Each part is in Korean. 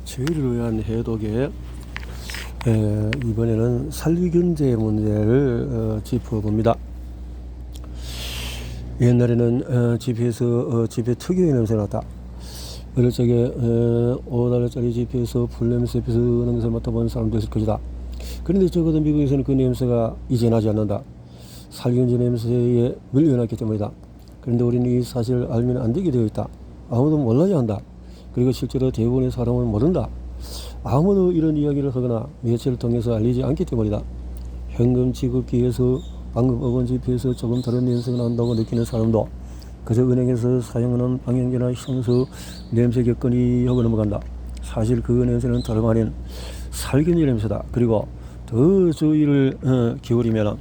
저희를 위한 해독에 이번에는 살균제 문제를 짚어봅니다. 옛날에는 집에서 집에 특유의 냄새가 났다. 어릴 적에 5달러짜리 집에서 불냄새 비스는 것을 맡아본 사람도 있을 것이다. 그런데 적어도 미국에서는 그 냄새가 이제 나지 않는다. 살균제 냄새에 밀려났기 때문이다. 그런데 우리는 이 사실을 알면 안 되게 되어 있다. 아무도 몰라야 한다. 그리고 실제로 대부분의 사람은 모른다. 아무도 이런 이야기를 하거나 매체를 통해서 알리지 않기 때문이다. 현금 지급기에서 방금 어건 집에서 조금 다른 냄새가 난다고 느끼는 사람도 그저 은행에서 사용하는 방향제나 향수 냄새 격거니 하고 넘어간다. 사실 그 냄새는 다름 아닌 살균제 냄새다. 그리고 더 주의를 기울이면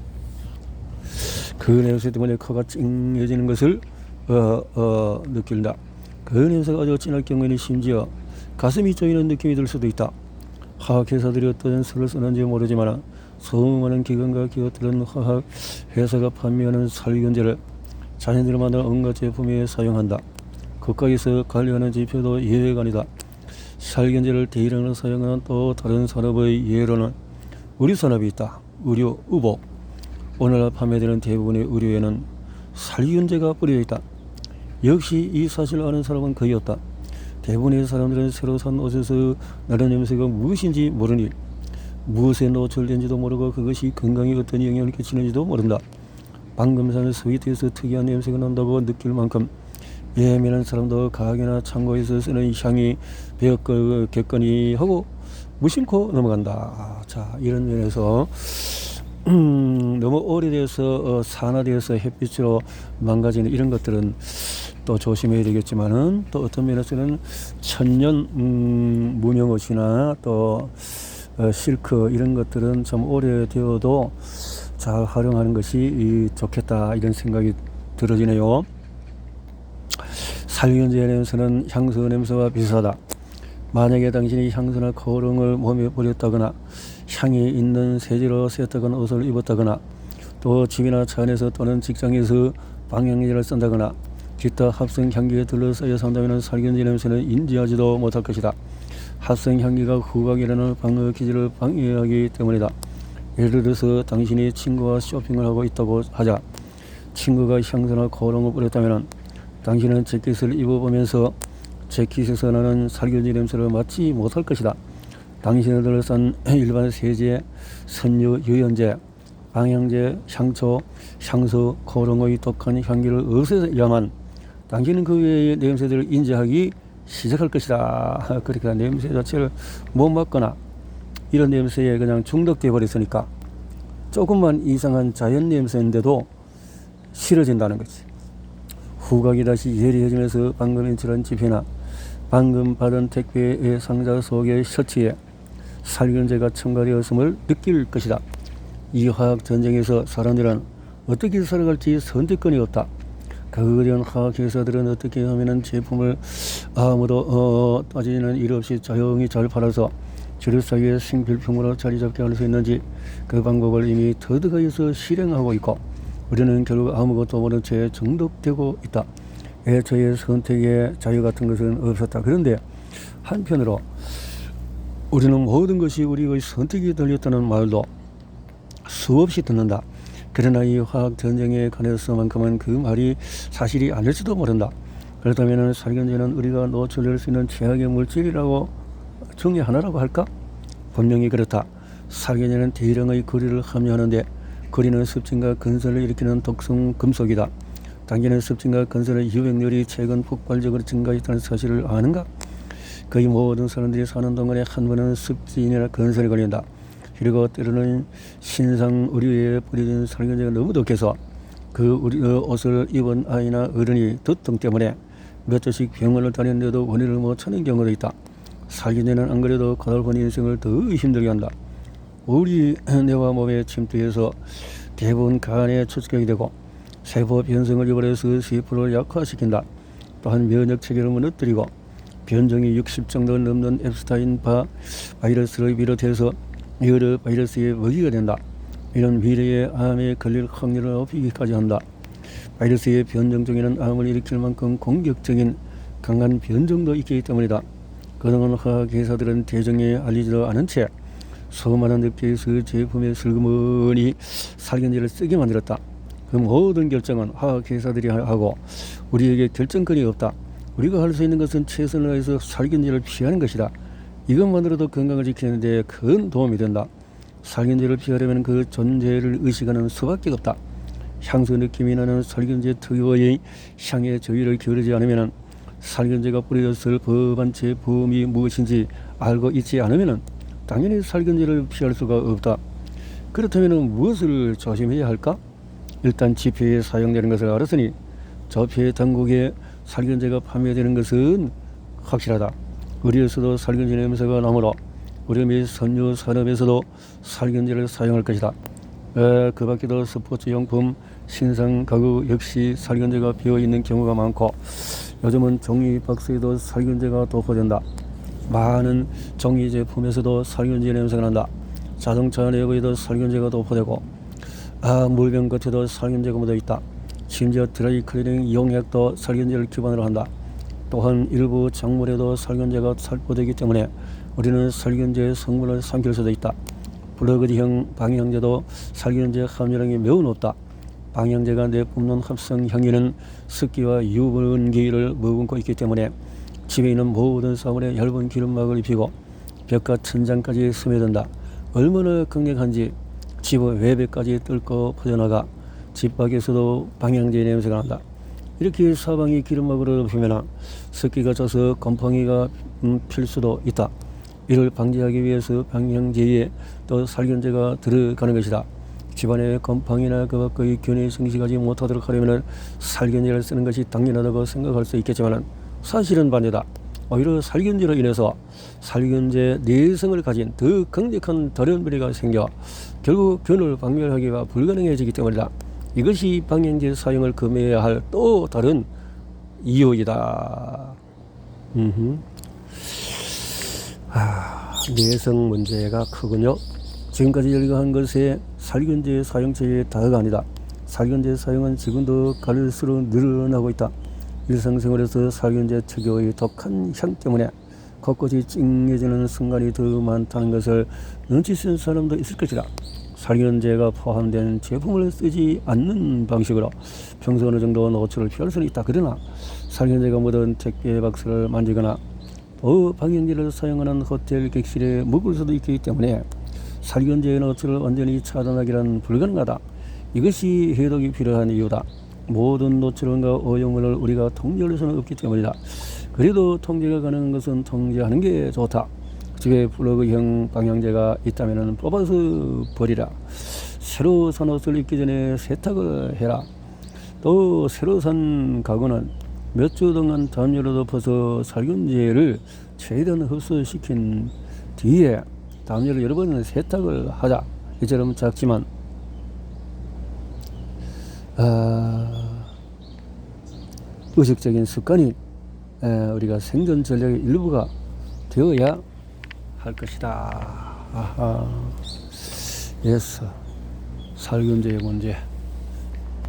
그 냄새 때문에 코가 찡해지는 것을 느낀다. 그 냄새가 아주 진할 경우에는 심지어 가슴이 쪼이는 느낌이 들 수도 있다. 화학회사들이 어떤 수를 쓰는지 모르지만 수많은 기관과 기업들은 화학회사가 판매하는 살균제를 자신들이 만든 온갖 제품에 사용한다. 국가에서 관리하는 지표도 예외가 아니다. 살균제를 대량으로 사용하는 또 다른 산업의 예로는 의류 산업이 있다. 의류, 의복. 오늘날 판매되는 대부분의 의류에는 살균제가 뿌려져 있다. 역시 이 사실을 아는 사람은 거의 없다. 대부분의 사람들은 새로 산 옷에서 나는 냄새가 무엇인지 모르니 무엇에 노출된지도 모르고 그것이 건강에 어떤 영향을 끼치는지도 모른다. 방금 산 스위트에서 특이한 냄새가 난다고 느낄 만큼 예민한 사람도 가게나 창고에서 쓰는 향이 겠거니 하고 무심코 넘어간다. 자, 이런 면에서 너무 오래돼서 산화되어서 햇빛으로 망가지는 이런 것들은 또 조심해야 되겠지만은 또 어떤 면에서는 천년 무명옷이나 또 실크 이런 것들은 좀 오래되어도 잘 활용하는 것이 좋겠다 이런 생각이 들어지네요. 살균제 냄새는 향수 냄새와 비슷하다. 만약에 당신이 향수나 거름을 몸에 뿌렸다거나 향이 있는 세제로 세탁한 옷을 입었다거나 또 집이나 차 안에서 또는 직장에서 방향제를 쓴다거나 기타 합성 향기에 둘러싸여 산다면 살균제 냄새는 인지하지도 못할 것이다. 합성 향기가 후각이라는 방어 기제를 방해하기 때문이다. 예를 들어서 당신이 친구와 쇼핑을 하고 있다고 하자. 친구가 향수나 거름을 뿌렸다면 당신은 재킷을 입어보면서 재킷에서 나는 살균제 냄새를 맡지 못할 것이다. 당신을 둘러싼 일반 세제, 선유, 유연제, 방향제, 향초, 향수, 거름의 독한 향기를 없애야만 당신은 그 외의 냄새들을 인지하기 시작할 것이다. 그러니까 냄새 자체를 못 맡거나 이런 냄새에 그냥 중독돼 버렸으니까 조금만 이상한 자연 냄새인데도 싫어진다는 거지. 후각이 다시 예리해지면서 방금 인출한 지폐나 방금 받은 택배의 상자 속의 셔츠에 살균제가 첨가되었음을 느낄 것이다. 이 화학 전쟁에서 사람들은 어떻게 살아갈지 선택권이 없다. 그런 화학회사들은 어떻게 하면 제품을 아무도 따지는 일 없이 조용히 잘 팔아서 주류 사이에 생필품으로 자리 잡게 할 수 있는지 그 방법을 이미 터득하여서 실행하고 있고 우리는 결국 아무것도 모른 채 중독되고 있다. 애초에 선택의 자유 같은 것은 없었다. 그런데 한편으로 우리는 모든 것이 우리의 선택이 들렸다는 말도 수없이 듣는다. 그러나 이 화학 전쟁에 관해서만큼은 그 말이 사실이 아닐지도 모른다. 그렇다면 살균제는 우리가 노출될 수 있는 최악의 물질이라고 중에 하나라고 할까? 분명히 그렇다. 살균제는 대량의 거리를 함유하는데 거리는 습진과 건설을 일으키는 독성 금속이다. 당신은 습진과 건설의 유백률이 최근 폭발적으로 증가했다는 사실을 아는가? 거의 모든 사람들이 사는 동안에 한 번은 습진이나 건설에 걸린다. 그리고 때로는 신상 의류에 뿌려진 살균제가 너무 독해서 그 옷을 입은 아이나 어른이 두통 때문에 몇 주씩 병원을 다녔는데도 원인을 못 찾는 경우도 있다. 살균제는 안 그래도 고달픈 인생을 더 힘들게 한다. 우리 뇌와 몸에 침투해서 대부분 간에 추적하게 되고 세포 변성을 유발해서 세포를 약화시킨다. 또한 면역 체계를 무너뜨리고 변종이 60 정도 넘는 앱스타인 바이러스를 비롯해서 여러 바이러스의 먹이가 된다. 이런 미래의 암에 걸릴 확률을 높이기까지 한다. 바이러스의 변종 중에는 암을 일으킬 만큼 공격적인 강한 변종도 있기 때문이다. 그동안 화학회사들은 대중에 알리지도 않은 채 수많은 업체에서 제품에 슬그머니 살균제를 쓰게 만들었다. 그 모든 결정은 화학회사들이 하고 우리에게 결정권이 없다. 우리가 할 수 있는 것은 최선을 다해서 살균제를 피하는 것이다. 이것만으로도 건강을 지키는 데 큰 도움이 된다. 살균제를 피하려면 그 존재를 의식하는 수밖에 없다. 향수 느낌이 나는 살균제 특유의 향의 저위를 기울이지 않으면, 살균제가 뿌려졌을 법한 제품이 무엇인지 알고 있지 않으면 당연히 살균제를 피할 수가 없다. 그렇다면 무엇을 조심해야 할까? 일단 지표에 사용되는 것을 알았으니 저폐 당국에 살균제가 판매되는 것은 확실하다. 의료에서도 살균제 냄새가 나므로 우리 및 선유 산업에서도 살균제를 사용할 것이다. 그 밖에도 스포츠용품, 신상 가구 역시 살균제가 비어있는 경우가 많고, 요즘은 종이 박스에도 살균제가 도포된다. 많은 종이 제품에서도 살균제 냄새가 난다. 자동차 내부에도 살균제가 도포되고, 물병 겉에도 살균제가 묻어있다. 심지어 드라이클리닝 용액도 살균제를 기반으로 한다. 또한 일부 작물에도 살균제가 살포되기 때문에 우리는 살균제의 성분을 삼킬 수도 있다. 플러그드형 방향제도 살균제 함유량이 매우 높다. 방향제가 내뿜는 합성 향유는 습기와 유분기를 머금고 있기 때문에 집에 있는 모든 사물에 얇은 기름막을 입히고 벽과 천장까지 스며든다. 얼마나 강력한지 집 외벽까지 뚫고 퍼져나가 집 밖에서도 방향제 냄새가 난다. 이렇게 사방이 기름막으로 덮이면 습기가 져서 곰팡이가 필 수도 있다. 이를 방지하기 위해서 방향제에 또 살균제가 들어가는 것이다. 집안에 곰팡이나 그 밖의 균이 생식하지 못하도록 하려면 살균제를 쓰는 것이 당연하다고 생각할 수 있겠지만 사실은 반대다. 오히려 살균제로 인해서 살균제 내성을 가진 더 강력한 다른 무리가 생겨 결국 균을 박멸하기가 불가능해지기 때문이다. 이것이 방향제 사용을 금해야 할 또 다른 이유이다. 내성 문제가 크군요. 지금까지 열거한 것에 살균제 사용체의 다가 아니다. 살균제 사용은 지금도 갈수록 늘어나고 있다. 일상생활에서 살균제 특유의 독한 향 때문에 곳곳이 찡해지는 순간이 더 많다는 것을 눈치 쓴 사람도 있을 것이다. 살균제가 포함된 제품을 쓰지 않는 방식으로 평소 어느 정도 노출을 피할 수는 있다. 그러나 살균제가 묻은 택배 박스를 만지거나 또 방향제를 사용하는 호텔 객실에 묵을 수도 있기 때문에 살균제의 노출을 완전히 차단하기란 불가능하다. 이것이 해독이 필요한 이유다. 모든 노출원과 오염물을 우리가 통제할 수는 없기 때문이다. 그래도 통제가 가능한 것은 통제하는 게 좋다. 집에 플러그형 방향제가 있다면 뽑아서 버리라. 새로 산 옷을 입기 전에 세탁을 해라. 또 새로 산 가구는 몇 주 동안 담요로 덮어서 살균제를 최대한 흡수시킨 뒤에 담요를 여러 번 세탁을 하자. 이처럼 작지만 의식적인 습관이 우리가 생존 전략의 일부가 되어야 할 것이다. 예스. 살균제의 문제.